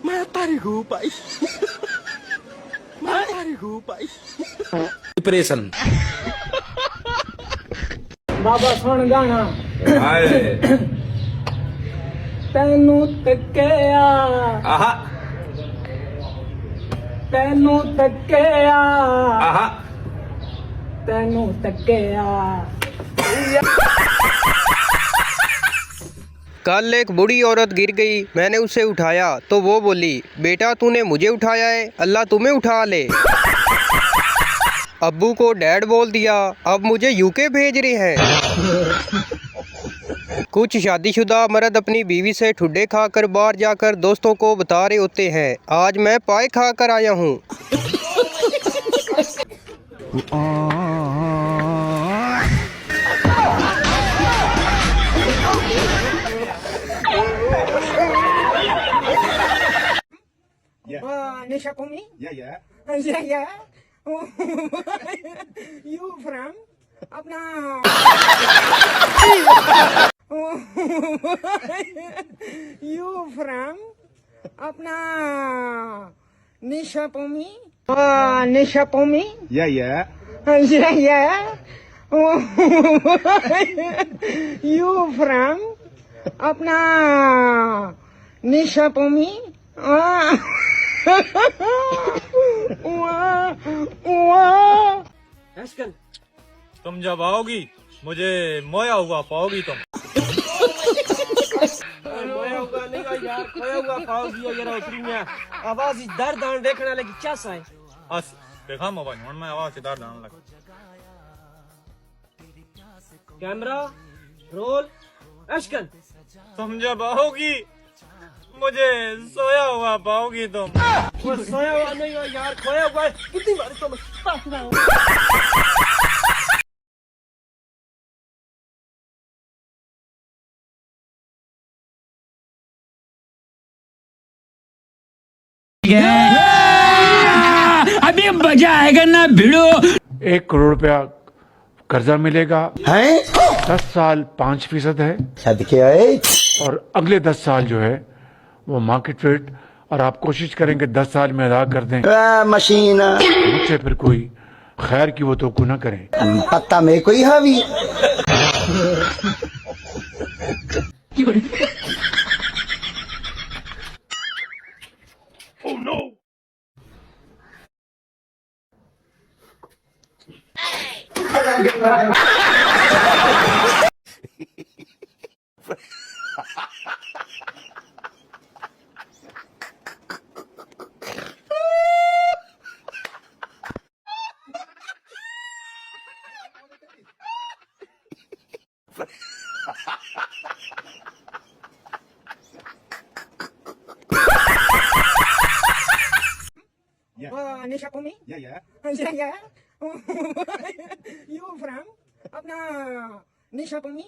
Matarigo, pai. Matarigo, pai. Depression. बाबा सुन गाना हाय तेनू तकिया आहा तेनू तकिया आहा तेनू तकिया। कल एक बूढ़ी औरत गिर गई, मैंने उसे उठाया तो वो बोली, बेटा तूने मुझे उठाया है, अल्लाह तुम्हें उठा ले। अब्बू को डैड बोल दिया, अब मुझे यूके भेज रहे हैं। कुछ शादीशुदा मर्द अपनी बीवी से ठुड्डे खाकर बाहर जाकर दोस्तों को बता रहे होते हैं, आज मैं पाए खा कर आया हूँ। Nisha Kumi? या Yeah. You from? अपना You from? अपना Nisha Kumi? Nisha Kumi? या Yeah. You from? अपना Nisha Kumi? तुम जब आओगी मुझे मोया हुआ पाओगी तुम। मोया हुआ नहीं हो यार, खोया हुआ पाओगी यार उतरी में आवाज दर्द आन देखने लगी क्या साए। बस देखा मोबाइल में आवाज से दर्द आने लगा। Camera roll action. तुम जब आओगी मुझे सोया हुआ पाओगी तुम। वो सोया हुआ नहीं हो यार, खोया हुआ है। कितनी बार तुम अभी मजा आएगा ना भिड़ो। 1 करोड़ रुपया कर्जा मिलेगा है, 10 साल 5% है और अगले 10 साल जो है वो मार्केट रेट, और आप कोशिश करेंगे 10 साल में अदा कर दें मशीन। मुझसे फिर कोई खैर की वो तो ना करें, पत्ता में कोई हावी। Oh no! Nisha Kumi? या Yeah. You from? अपना Nisha Kumi?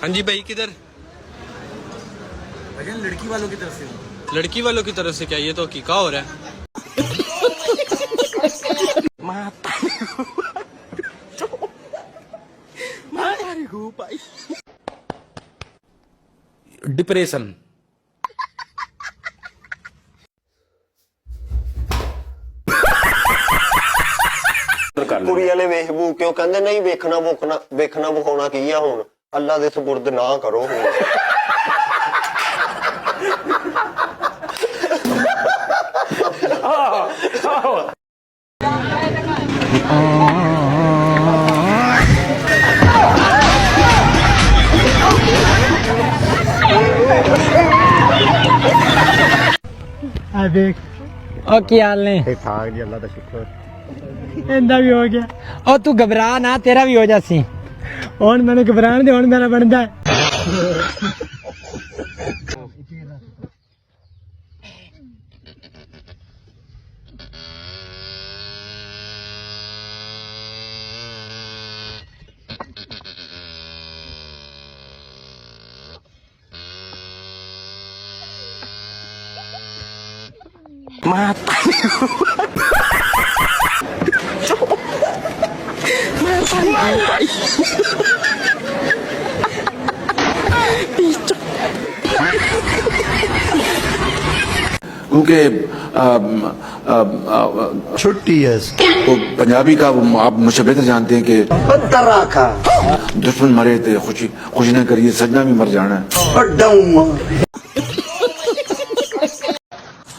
हाँ जी भाई, किधर? लड़की वालों की तरफ से। लड़की वालों की तरफ से क्या? ये तो हकीका हो रहा है। Matarigo, pai. डिप्रेशन। ਕੁੜੀ ਵਾਲੇ ਵੇਖ ਬੂ ਕਿਉਂ ਕਹਿੰਦੇ ਨਹੀਂ ਵੇਖਣਾ ਵਿਖਾਉਣਾ ਕੀ ਆ ਹੁਣ, ਅੱਲਾ ਦੇ ਸਪੁਰਦ ਨਾ ਕਰੋ ਹੁਣ। देख और क्या हाल ने? ठीक ठाक जी, अल्लाह का शुक्र। इंदा भी हो गया और तू घबरा ना, तेरा भी हो जासी। और मैंने घबराने दे, और मेरा बनता है। क्योंकि छुट्टी है वो पंजाबी का आप मुझसे बेहतर जानते हैं कि दुश्मन मरे थे खुशी न करिए सजना भी मर जाना है।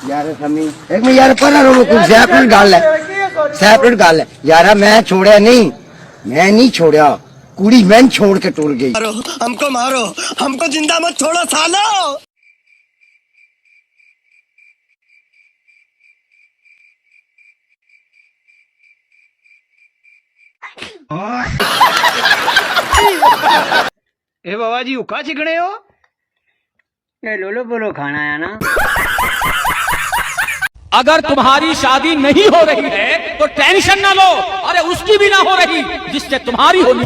यार समी एक में यार पर कुछ सेपरेट गल है यार मैं छोड़या नहीं मैं नहीं छोड़या कुड़ी मैं छोड़ के टूर गई मारो हमको जिंदा मत छोड़ो सालो। ए बाबा जी हुक्का चिकने हो ये लोलो बोलो खाना है ना। अगर तुम्हारी शादी नहीं हो रही है तो टेंशन ना लो, अरे उसकी भी ना हो रही जिससे तुम्हारी होनी।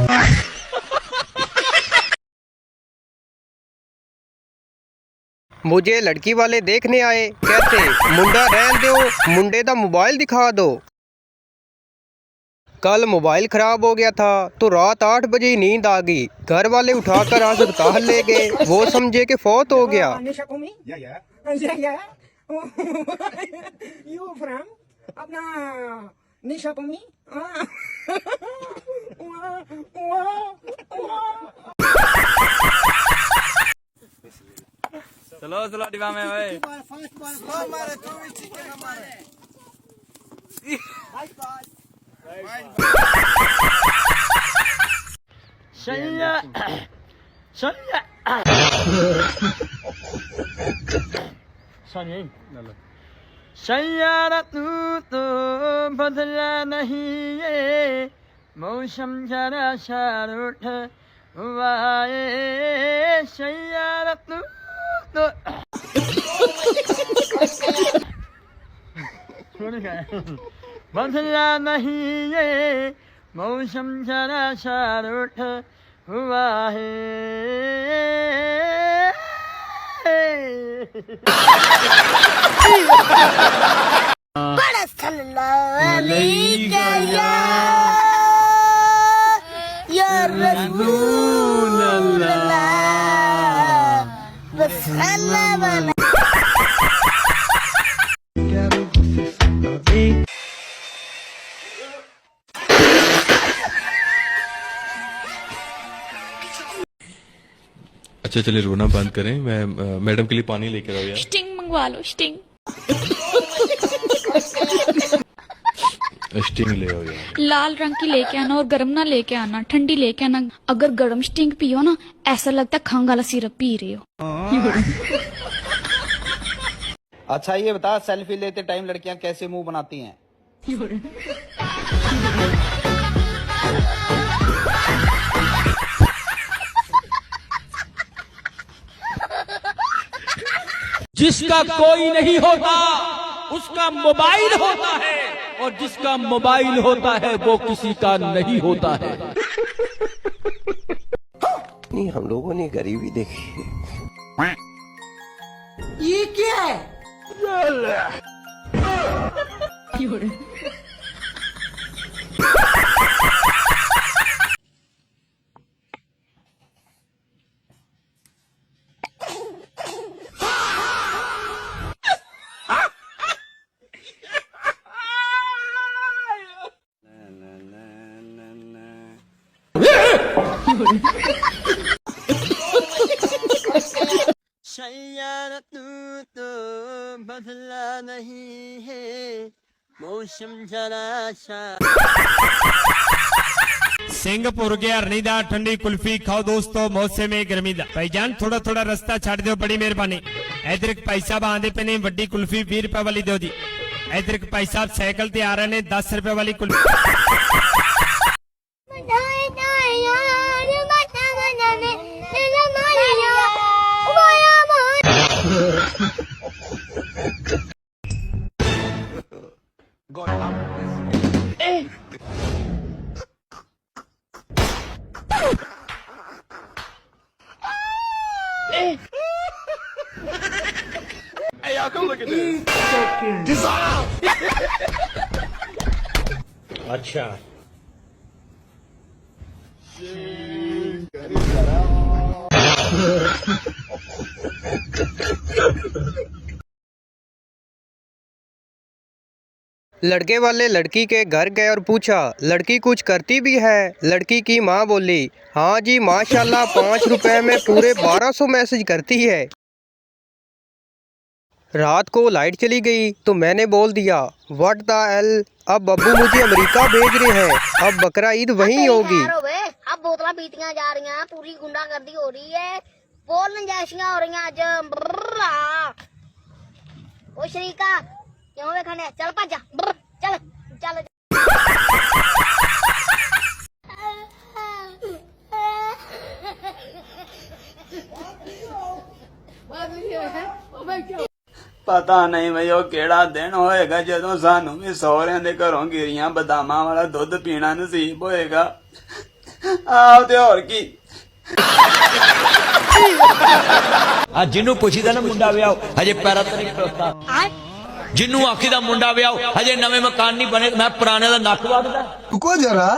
मुझे लड़की वाले देखने आए, कहते मुंडा रहन दो, मुंडे दा मोबाइल दिखा दो। कल मोबाइल खराब हो गया था तो रात 8 बजे ही नींद आ गई। घर वाले उठाकर अस्पताल ले गए, वो समझे कि फौत हो गया। चलो चलो डिब्बा में भाई। सैयारा तू तो बदला नहीं ये मौसम जरा शार उठ हुआ है सैयारा तू तो बदला नहीं ये मौसम जरा शार उठ हुआ है। बड़ा या रसूल अल्लाह बस अल्लाह। अच्छा चलिए रोना बंद करें, मैं मैडम के लिए पानी लेकर आओ यार। स्टिंग मंगवा लो स्टिंग। स्टिंग ले आओ यार। लाल रंग की लेके आना और गर्म ना लेके आना, ठंडी लेके आना। अगर गर्म स्टिंग पियो ना ऐसा लगता है खंग वाला सिरप पी रहे हो। अच्छा ये बता, सेल्फी लेते टाइम लड़कियां कैसे मुंह बनाती हैं? जिसका कोई नहीं होता उसका मोबाइल होता है, और जिसका मोबाइल होता है वो किसी का नहीं होता है। नहीं हम लोगों ने गरीबी देखी है। ये क्या है? सैयारा तू तो बदला नहीं है मौसम जरा सा। सिंगापुर के हरनी दा ठंडी कुल्फी खाओ दोस्तों, मौसम में गर्मी दा। भाईजान थोड़ा थोड़ा रास्ता छाड़ दो, बड़ी मेहरबानी। इधर एक भाई साहब आंदे पे ने वड्डी कुल्फी 20 रुपए वाली दो जी। इधर एक भाई साहब साइकिल ते आ रहे ने 10 रुपए वाली kulfi. Hey y'all, come look at this. अच्छा लड़के वाले लड़की के घर गए और पूछा लड़की कुछ करती भी है। लड़की की माँ बोली हाँ जी माशाल्लाह 5 रुपए में पूरे 1200 मैसेज करती है। रात को लाइट चली गई तो मैंने बोल दिया व्हाट द एल, अब अब्बू मुझे अमेरिका भेज रहे हैं, अब बकरा ईद वहीं होगी। अब बोतल पीतियां जा रही हैं, पूरी गुंडागर्दी हो रही है, बोलन जैसियां हो रही हैं आज। ओ शरीका क्यों वे खाने चल भजा चल चल पता नहीं भाई वो केड़ा दिन होएगा जदों सानू भी सहुरियां दे घरों गिरियां बदामां वाला दुध पीना नसीब होएगा। आओ ते होर की जिन्नू पुछीदा ना मुंडा विआओ हजे पैरा ते नहीं खड़ोता, जिन्नू आखीदा मुंडा विआओ हजे नवे मकान नहीं बने, मैं पुराने दा नक वगदा। रुको जरा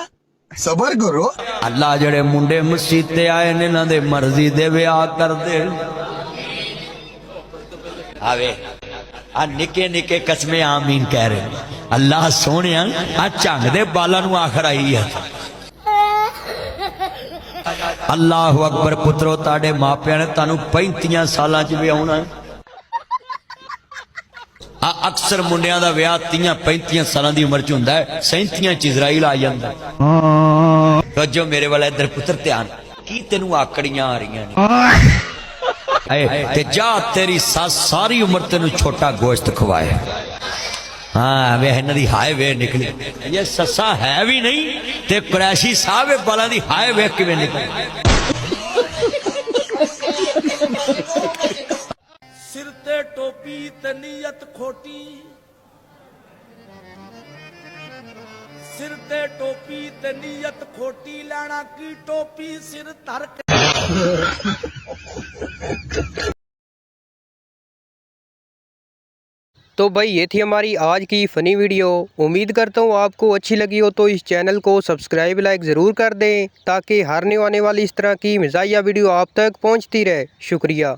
सबर करो। अल्लाह जेड़े मुंडे मस्जिद ते आए ने इन्हां दे मर्जी दे विआह कर दे। आवे आ निके निके कस्मे आमीन कह रहे अल्लाह सोने आ झंग दे बाला नू आखर आई है। अल्लाह अकबर पुत्रो ताड़े मापिया ने तानू 35 सालां च विआहना है। अक्सर मुंडिया दा विआह 30-35 सालां दी उम्र च हुंदा है, 37 च इजराइल आ जांदा है। तो जो मेरे वाला इधर पुत्र ध्यान की तेनू आकड़ियां आ रही ने ते जा तेरी सास सारी उम्र तेनू छोटा गोश्त खवाए। हाँ वे इन्हां दी हाय वे निकली, ये ससा है भी नहीं ते कुरैशी साहब बालां दी हाय वे किवें निकली। सिर ते टोपी ते नीयत खोटी, सिर ते टोपी ते नीयत खोटी, लैना की टोपी सिर धर के। तो भाई ये थी हमारी आज की फ़नी वीडियो। उम्मीद करता हूँ आपको अच्छी लगी हो, तो इस चैनल को सब्सक्राइब लाइक ज़रूर कर दें ताकि हर आने वाली इस तरह की मज़ाहिया वीडियो आप तक पहुँचती रहे। शुक्रिया।